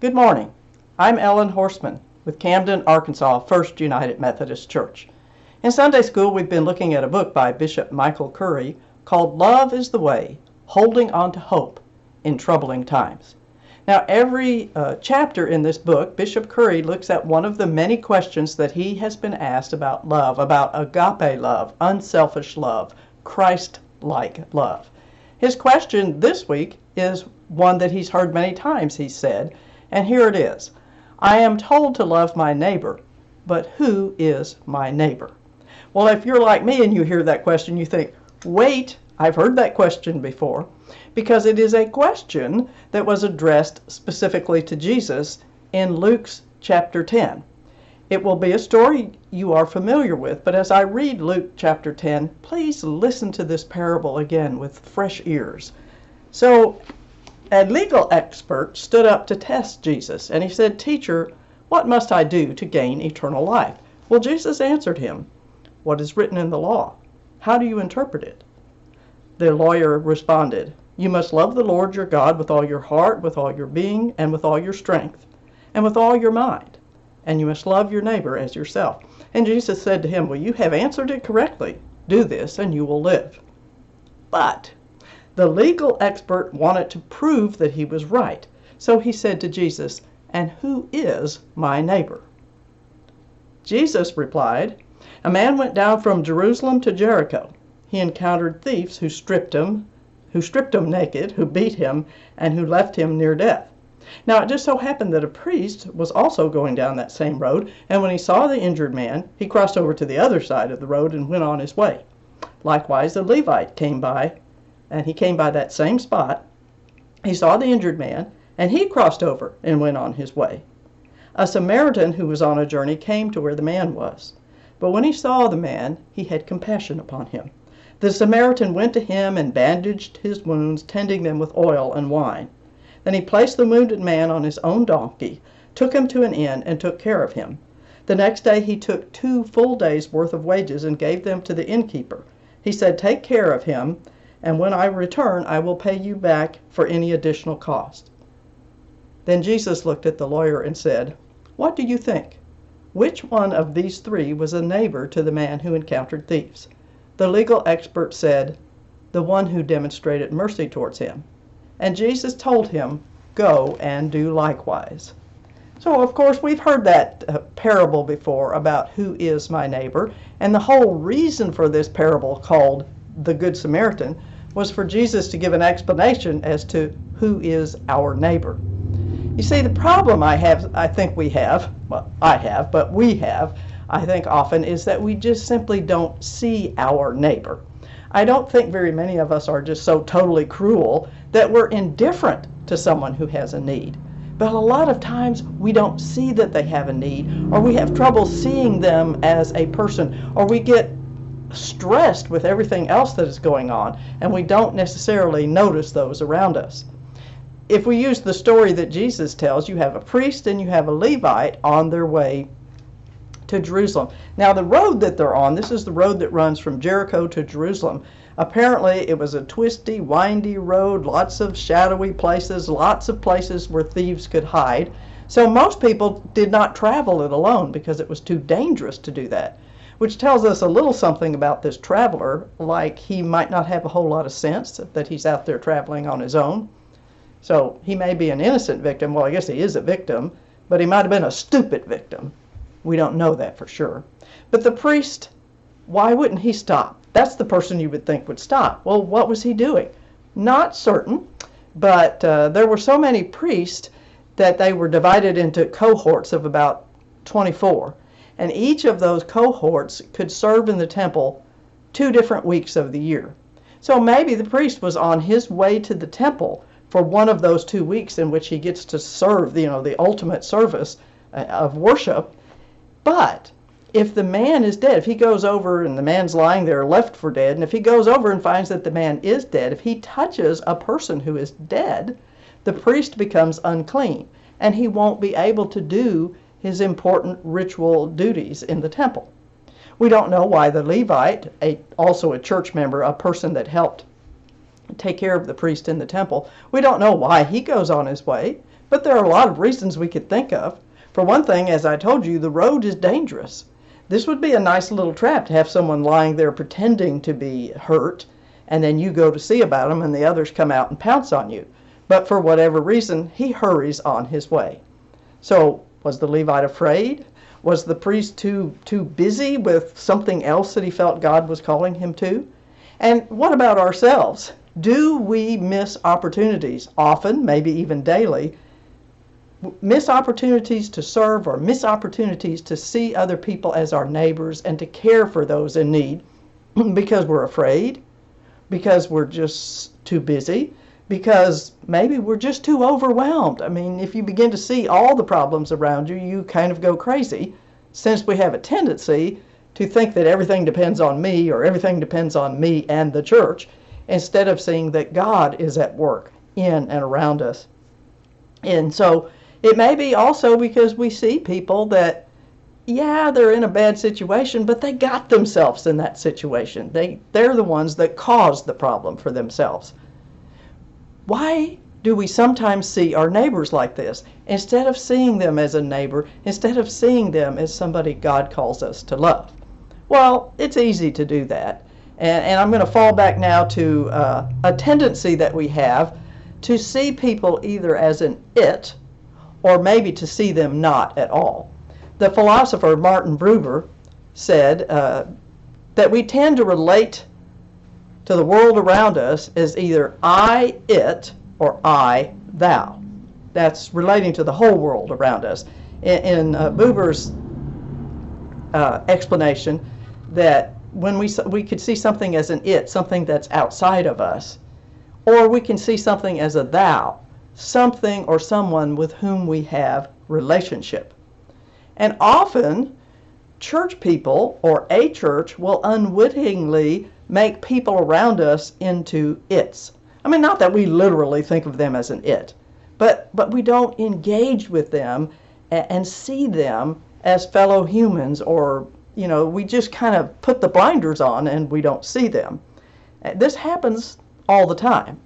Good morning. I'm Ellen Horstman with Camden, Arkansas First United Methodist Church. In Sunday school, we've been looking at a book by Bishop Michael Curry called Love is the Way, Holding on to Hope in Troubling Times. Now, every chapter in this book, Bishop Curry looks at one of the many questions that he has been asked about love, about agape love, unselfish love, Christ-like love. His question this week is one that he's heard many times, he said, and here it is. I am told to love my neighbor, but who is my neighbor? Well, if you're like me and you hear that question, you think, wait, I've heard that question before, because it is a question that was addressed specifically to Jesus in Luke's chapter 10. It will be a story you are familiar with, but as I read Luke chapter 10, please listen to this parable again with fresh ears. So, a legal expert stood up to test Jesus, and he said, Teacher, what must I do to gain eternal life? Well, Jesus answered him, What is written in the law? How do you interpret it? The lawyer responded, You must love the Lord your God with all your heart, with all your being, and with all your strength, and with all your mind. And you must love your neighbor as yourself. And Jesus said to him, Well, you have answered it correctly. Do this, and you will live. But the legal expert wanted to prove that he was right. So he said to Jesus, And who is my neighbor? Jesus replied, A man went down from Jerusalem to Jericho. He encountered thieves who stripped him naked, who beat him, and who left him near death. Now it just so happened that a priest was also going down that same road, and when he saw the injured man, he crossed over to the other side of the road and went on his way. Likewise, a Levite came by, and he came by that same spot. He saw the injured man, and he crossed over and went on his way. A Samaritan who was on a journey came to where the man was. But when he saw the man, he had compassion upon him. The Samaritan went to him and bandaged his wounds, tending them with oil and wine. Then he placed the wounded man on his own donkey, took him to an inn, and took care of him. The next day he took 2 full days' worth of wages and gave them to the innkeeper. He said, Take care of him, and when I return, I will pay you back for any additional cost. Then Jesus looked at the lawyer and said, What do you think? Which one of these 3 was a neighbor to the man who encountered thieves? The legal expert said, The one who demonstrated mercy towards him. And Jesus told him, Go and do likewise. So, of course, we've heard that parable before about who is my neighbor, and the whole reason for this parable called the Good Samaritan was for Jesus to give an explanation as to who is our neighbor. You see, the problem I think we have, I think often, is that we just simply don't see our neighbor. I don't think very many of us are just so totally cruel that we're indifferent to someone who has a need. But a lot of times we don't see that they have a need, or we have trouble seeing them as a person, or we get stressed with everything else that is going on, and we don't necessarily notice those around us. If we use the story that Jesus tells, you have a priest and you have a Levite on their way to Jerusalem. Now the road that they're on, this is the road that runs from Jericho to Jerusalem. Apparently it was a twisty, windy road, lots of shadowy places, lots of places where thieves could hide. So most people did not travel it alone because it was too dangerous to do that, which tells us a little something about this traveler, like he might not have a whole lot of sense that he's out there traveling on his own. So he may be an innocent victim. Well, I guess he is a victim, but he might have been a stupid victim. We don't know that for sure. But the priest, why wouldn't he stop? That's the person you would think would stop. Well, what was he doing? Not certain, but there were so many priests that they were divided into cohorts of about 24. And each of those cohorts could serve in the temple 2 different weeks of the year. So maybe the priest was on his way to the temple for one of those 2 weeks in which he gets to serve, the ultimate service of worship. But if the man is dead, if he goes over and the man's lying there left for dead, and if he goes over and finds that the man is dead, if he touches a person who is dead, the priest becomes unclean, and he won't be able to do his important ritual duties in the temple. We don't know why the Levite, also a church member, a person that helped take care of the priest in the temple, we don't know why he goes on his way, But there are a lot of reasons we could think of. For one thing, as I told you, the road is dangerous. This would be a nice little trap to have someone lying there pretending to be hurt, and then you go to see about them and the others come out and pounce on you. But for whatever reason, he hurries on his way. So was the Levite afraid? Was the priest too busy with something else that he felt God was calling him to? And what about ourselves? Do we miss opportunities, often, maybe even daily, miss opportunities to serve or miss opportunities to see other people as our neighbors and to care for those in need because we're afraid, because we're just too busy, because maybe we're just too overwhelmed? I mean, if you begin to see all the problems around you, you kind of go crazy, since we have a tendency to think that everything depends on me or everything depends on me and the church, instead of seeing that God is at work in and around us. And so it may be also because we see people that, yeah, they're in a bad situation, but they got themselves in that situation. They're the ones that caused the problem for themselves. Why do we sometimes see our neighbors like this, instead of seeing them as a neighbor, instead of seeing them as somebody God calls us to love? Well, it's easy to do that. And I'm going to fall back now to a tendency that we have to see people either as an it, or maybe to see them not at all. The philosopher Martin Buber said that we tend to relate to the world around us as either I, it, or I, thou. That's relating to the whole world around us. In Buber's explanation, that when we could see something as an it, something that's outside of us, or we can see something as a thou, something or someone with whom we have relationship. And often, church people or a church will unwittingly make people around us into its. I mean, not that we literally think of them as an it, but we don't engage with them and see them as fellow humans, or, you know, we just kind of put the blinders on and we don't see them. This happens all the time.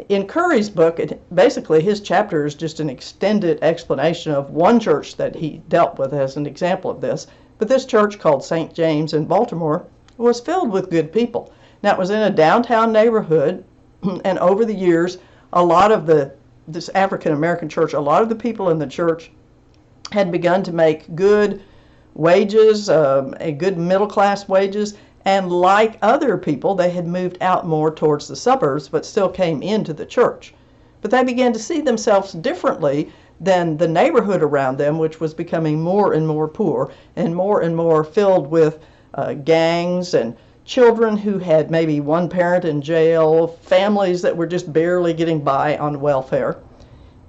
In Curry's book, basically his chapter is just an extended explanation of one church that he dealt with as an example of this. But this church, called St. James in Baltimore, was filled with good people. Now, it was in a downtown neighborhood, and over the years, a lot of this African-American church, a lot of the people in the church had begun to make good wages, a good middle-class wages, and like other people, they had moved out more towards the suburbs, but still came into the church. But they began to see themselves differently than the neighborhood around them, which was becoming more and more poor and more filled with gangs and children who had maybe one parent in jail, families that were just barely getting by on welfare.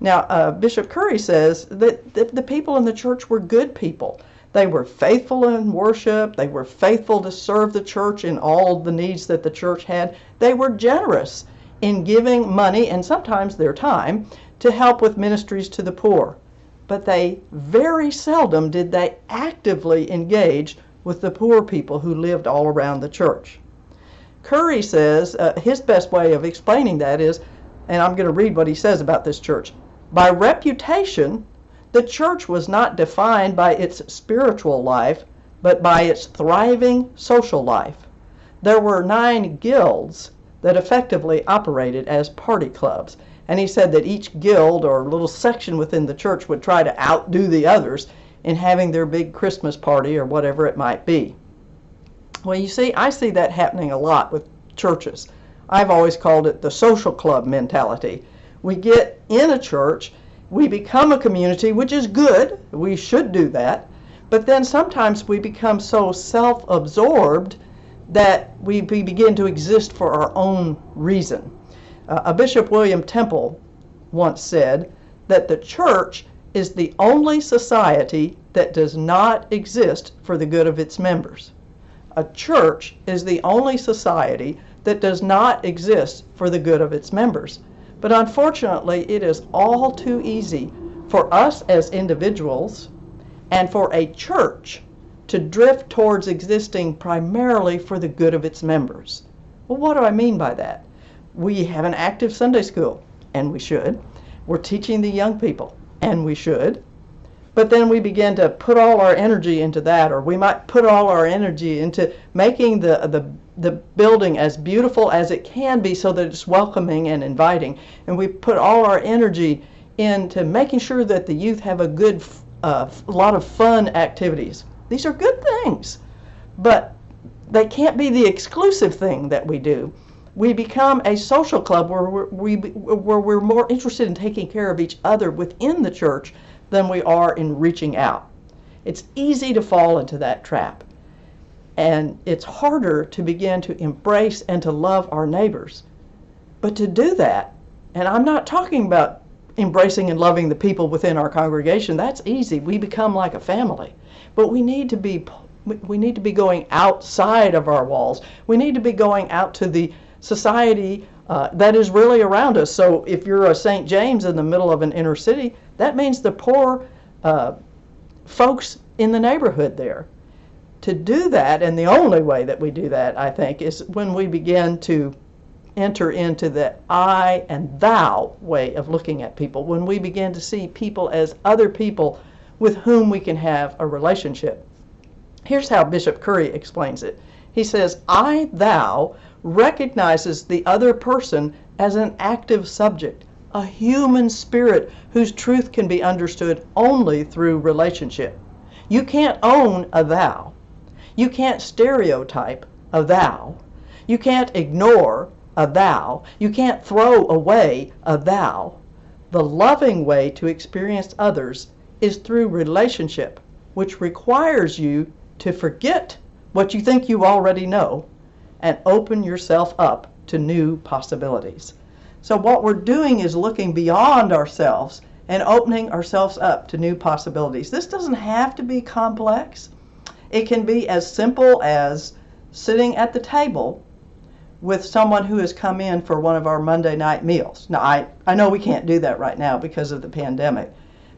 Now, Bishop Curry says that the people in the church were good people. They were faithful in worship. They were faithful to serve the church in all the needs that the church had. They were generous in giving money and sometimes their time to help with ministries to the poor. But they very seldom did they actively engage with the poor people who lived all around the church. Curry says his best way of explaining that is, and I'm going to read what he says about this church, by reputation, the church was not defined by its spiritual life, but by its thriving social life. There were 9 guilds that effectively operated as party clubs. And he said that each guild or little section within the church would try to outdo the others in having their big Christmas party or whatever it might be. Well, you see, I see that happening a lot with churches. I've always called it the social club mentality. We get in a church, we become a community, which is good. We should do that. But then sometimes we become so self-absorbed that we begin to exist for our own reason. A Bishop William Temple once said that the church is the only society that does not exist for the good of its members. A church is the only society that does not exist for the good of its members. But unfortunately, it is all too easy for us as individuals and for a church to drift towards existing primarily for the good of its members. Well, what do I mean by that? We have an active Sunday school, and we should. We're teaching the young people, and we should. But then we begin to put all our energy into that, or we might put all our energy into making the building as beautiful as it can be so that it's welcoming and inviting. And we put all our energy into making sure that the youth have a good, lot of fun activities. These are good things, but they can't be the exclusive thing that we do. We become a social club where we're more interested in taking care of each other within the church than we are in reaching out. It's easy to fall into that trap. And it's harder to begin to embrace and to love our neighbors. But to do that, and I'm not talking about embracing and loving the people within our congregation, that's easy. We become like a family. But we need to be going outside of our walls. We need to be going out to the society that is really around us. So if you're a St. James in the middle of an inner city, that means the poor folks in the neighborhood there. To do that, and the only way that we do that, I think, is when we begin to enter into the I and thou way of looking at people, when we begin to see people as other people with whom we can have a relationship. Here's how Bishop Curry explains it. He says, I, thou recognizes the other person as an active subject, a human spirit whose truth can be understood only through relationship. You can't own a thou. You can't stereotype a thou. You can't ignore a thou. You can't throw away a thou. The loving way to experience others is through relationship, which requires you to forget what you think you already know and open yourself up to new possibilities. So what we're doing is looking beyond ourselves and opening ourselves up to new possibilities. This doesn't have to be complex. It can be as simple as sitting at the table with someone who has come in for one of our Monday night meals. Now, I know we can't do that right now because of the pandemic,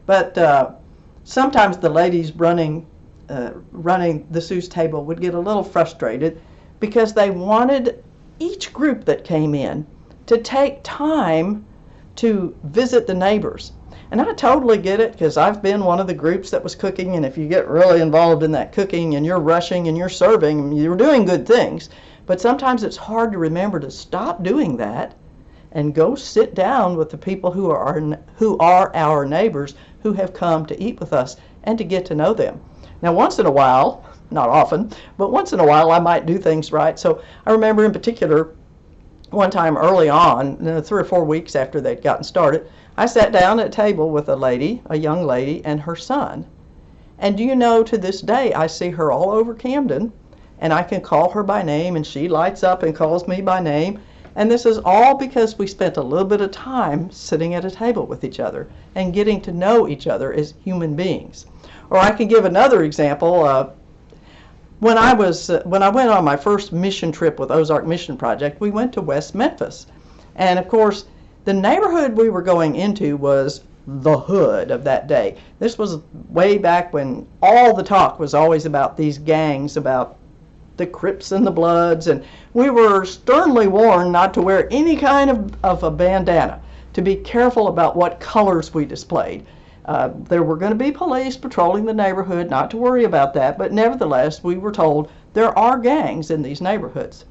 but sometimes the ladies running the Seuss table would get a little frustrated because they wanted each group that came in to take time to visit the neighbors. And I totally get it, because I've been one of the groups that was cooking, and if you get really involved in that cooking and you're rushing and you're serving, you're doing good things. But sometimes it's hard to remember to stop doing that and go sit down with the people who are our neighbors, who have come to eat with us, and to get to know them. Now, once in a while, not often, but once in a while I might do things right. So I remember in particular one time early on, 3 or 4 weeks after they'd gotten started, I sat down at a table with a young lady, and her son. And do you know, to this day, I see her all over Camden, and I can call her by name, and she lights up and calls me by name. And this is all because we spent a little bit of time sitting at a table with each other and getting to know each other as human beings. Or I can give another example. When I went on my first mission trip with Ozark Mission Project, we went to West Memphis. And of course, the neighborhood we were going into was the hood of that day. This was way back when all the talk was always about these gangs, about the Crips and the Bloods, and we were sternly warned not to wear any kind of a bandana, to be careful about what colors we displayed. There were going to be police patrolling the neighborhood, not to worry about that, but nevertheless, we were told there are gangs in these neighborhoods.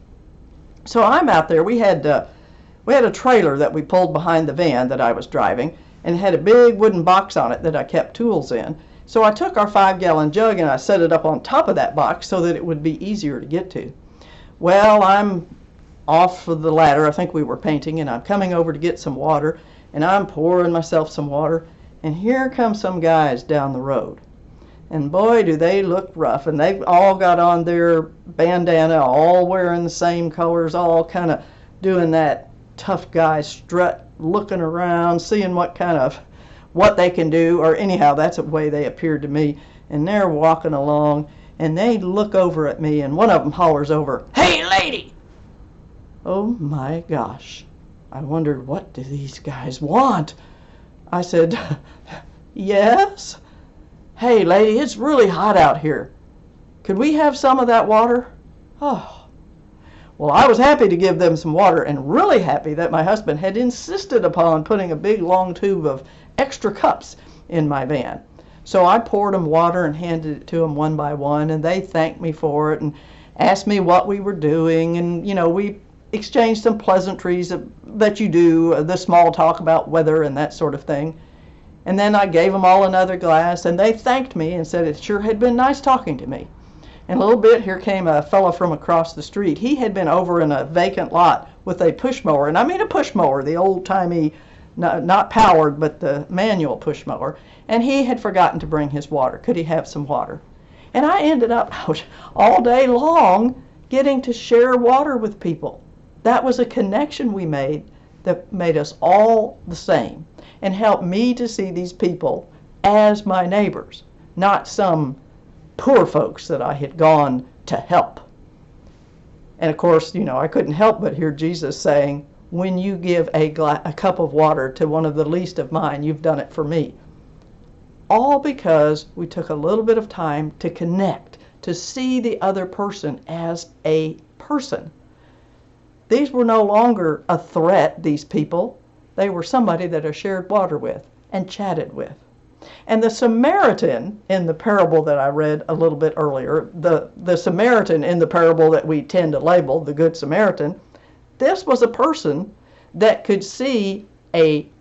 So I'm out there. We had a trailer that we pulled behind the van that I was driving, and it had a big wooden box on it that I kept tools in. So I took our 5-gallon jug and I set it up on top of that box so that it would be easier to get to. Well, I'm off of the ladder. I think we were painting, and I'm coming over to get some water, and I'm pouring myself some water. And here come some guys down the road. And boy, do they look rough. And they've all got on their bandana, all wearing the same colors, all kind of doing that tough guy strut, looking around, seeing what they can do. Or anyhow, that's the way they appeared to me. And they're walking along, and they look over at me, and one of them hollers over, "Hey, lady!" Oh my gosh. I wondered, what do these guys want? I said, "Yes? Hey, lady, it's really hot out here. Could we have some of that water?" Oh, Well, I was happy to give them some water, and really happy that my husband had insisted upon putting a big long tube of extra cups in my van. So I poured them water and handed it to them one by one, and they thanked me for it and asked me what we were doing, and we exchanged some pleasantries that you do, the small talk about weather and that sort of thing. And then I gave them all another glass, and they thanked me and said it sure had been nice talking to me. In a little bit, here came a fellow from across the street. He had been over in a vacant lot with a push mower, and I mean a push mower, the old-timey, not powered, but the manual push mower, and he had forgotten to bring his water. Could he have some water? And I ended up out all day long getting to share water with people. That was a connection we made that made us all the same and helped me to see these people as my neighbors, not some poor folks that I had gone to help. And of course, I couldn't help but hear Jesus saying, when you give a cup of water to one of the least of mine, you've done it for me. All because we took a little bit of time to connect, to see the other person as a person. These were no longer a threat, these people. They were somebody that I shared water with and chatted with. And the Samaritan in the parable that I read a little bit earlier, the Samaritan in the parable that we tend to label the Good Samaritan, this was a person that could see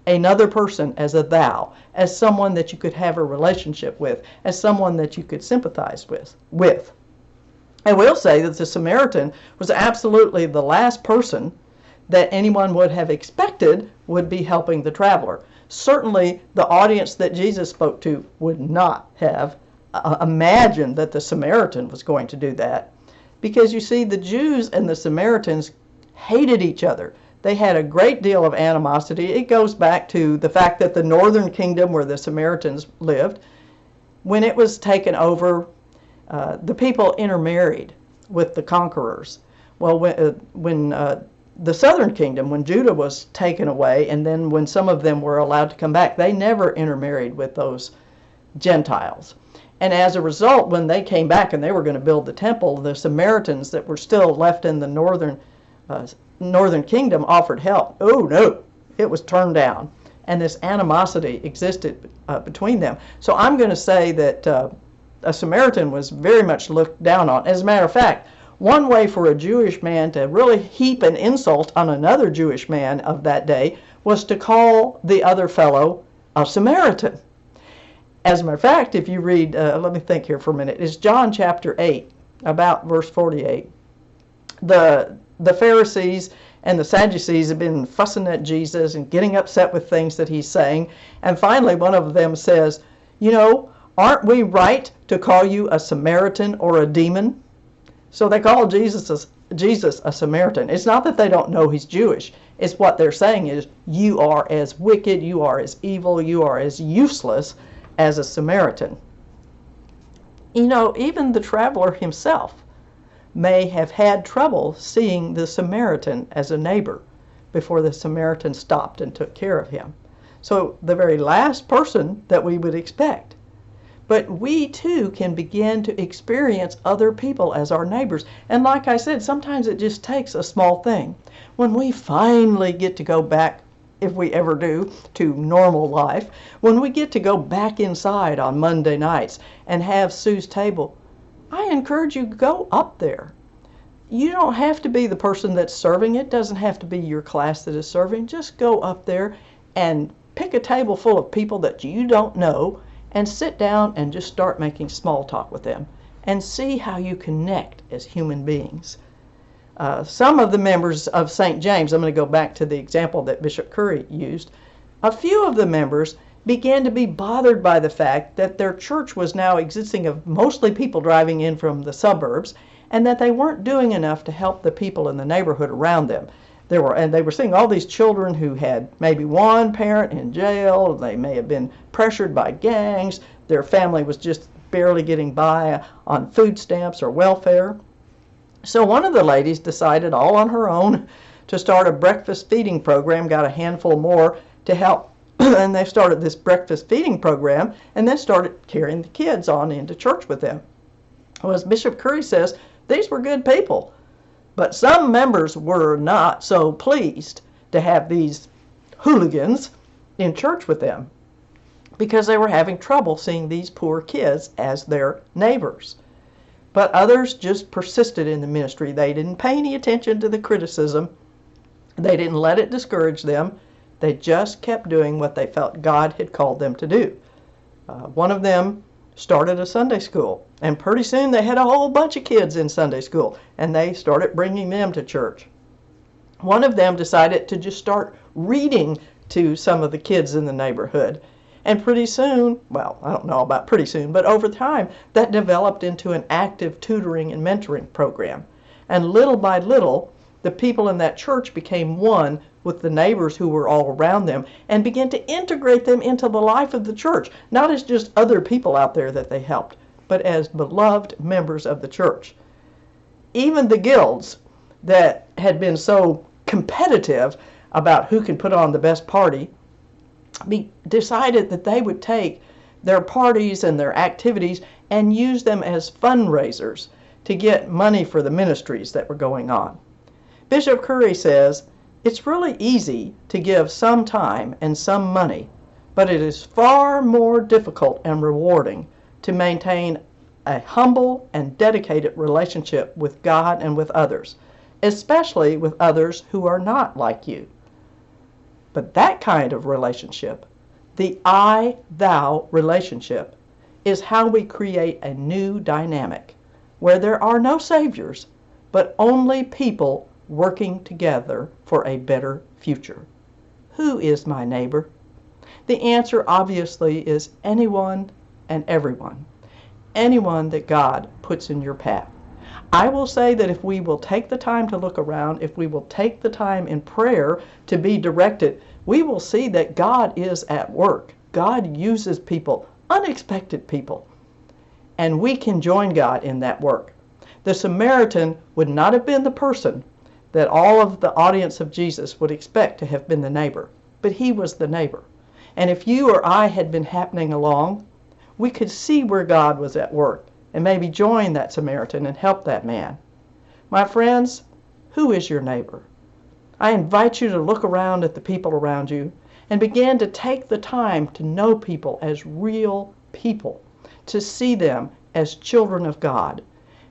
another person as a thou, as someone that you could have a relationship with, as someone that you could sympathize with. I will say that the Samaritan was absolutely the last person that anyone would have expected would be helping the traveler. Certainly, the audience that Jesus spoke to would not have imagined that the Samaritan was going to do that. Because you see, the Jews and the Samaritans hated each other. They had a great deal of animosity. It goes back to the fact that the northern kingdom where the Samaritans lived, when it was taken over, the people intermarried with the conquerors. Well, when the southern kingdom, when Judah was taken away, and then when some of them were allowed to come back, they never intermarried with those Gentiles. And as a result, when they came back and they were going to build the temple, the Samaritans that were still left in the northern kingdom offered help. Oh no, it was turned down. And this animosity existed between them. So I'm going to say that a Samaritan was very much looked down on. As a matter of fact, one way for a Jewish man to really heap an insult on another Jewish man of that day was to call the other fellow a Samaritan. As a matter of fact, if you read, let me think here for a minute, it's John chapter 8, about verse 48. The Pharisees and the Sadducees have been fussing at Jesus and getting upset with things that he's saying. And finally, one of them says, aren't we right to call you a Samaritan or a demon? So they call Jesus a Samaritan. It's not that they don't know he's Jewish. It's what they're saying is, you are as wicked, you are as evil, you are as useless as a Samaritan. Even the traveler himself may have had trouble seeing the Samaritan as a neighbor before the Samaritan stopped and took care of him. So the very last person that we would expect. But we too can begin to experience other people as our neighbors. And like I said, sometimes it just takes a small thing. When we finally get to go back, if we ever do, to normal life, when we get to go back inside on Monday nights and have Sue's table, I encourage you to go up there. You don't have to be the person that's serving. It doesn't have to be your class that is serving. Just go up there and pick a table full of people that you don't know and sit down and just start making small talk with them and see how you connect as human beings. Some of the members of St. James, I'm going to go back to the example that Bishop Curry used, a few of the members began to be bothered by the fact that their church was now existing of mostly people driving in from the suburbs, and that they weren't doing enough to help the people in the neighborhood around them. They were seeing all these children who had maybe one parent in jail, they may have been pressured by gangs, their family was just barely getting by on food stamps or welfare. So one of the ladies decided all on her own to start a breakfast feeding program, got a handful more to help, and they started this breakfast feeding program and then started carrying the kids on into church with them. Well, as Bishop Curry says, these were good people. But some members were not so pleased to have these hooligans in church with them because they were having trouble seeing these poor kids as their neighbors. But others just persisted in the ministry. They didn't pay any attention to the criticism. They didn't let it discourage them. They just kept doing what they felt God had called them to do. One of them started a Sunday school, and pretty soon they had a whole bunch of kids in Sunday school, and they started bringing them to church. One of them decided to just start reading to some of the kids in the neighborhood. And pretty soon, well, I don't know about pretty soon, but over time, that developed into an active tutoring and mentoring program. And little by little, the people in that church became one with the neighbors who were all around them and began to integrate them into the life of the church, not as just other people out there that they helped, but as beloved members of the church. Even the guilds that had been so competitive about who could put on the best party decided that they would take their parties and their activities and use them as fundraisers to get money for the ministries that were going on. Bishop Curry says, "It's really easy to give some time and some money, but it is far more difficult and rewarding to maintain a humble and dedicated relationship with God and with others, especially with others who are not like you." But that kind of relationship, the I-thou relationship, is how we create a new dynamic where there are no saviors, but only people working together for a better future. Who is my neighbor? The answer obviously is anyone and everyone. Anyone that God puts in your path. I will say that if we will take the time to look around, if we will take the time in prayer to be directed, we will see that God is at work. God uses people, unexpected people, and we can join God in that work. The Samaritan would not have been the person that all of the audience of Jesus would expect to have been the neighbor, but he was the neighbor. And if you or I had been happening along, we could see where God was at work and maybe join that Samaritan and help that man. My friends, who is your neighbor? I invite you to look around at the people around you and begin to take the time to know people as real people, to see them as children of God,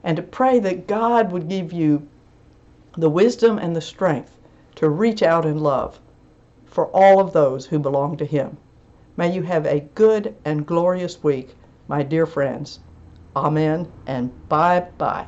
and to pray that God would give you the wisdom and the strength to reach out in love for all of those who belong to Him. May you have a good and glorious week, my dear friends. Amen and bye-bye.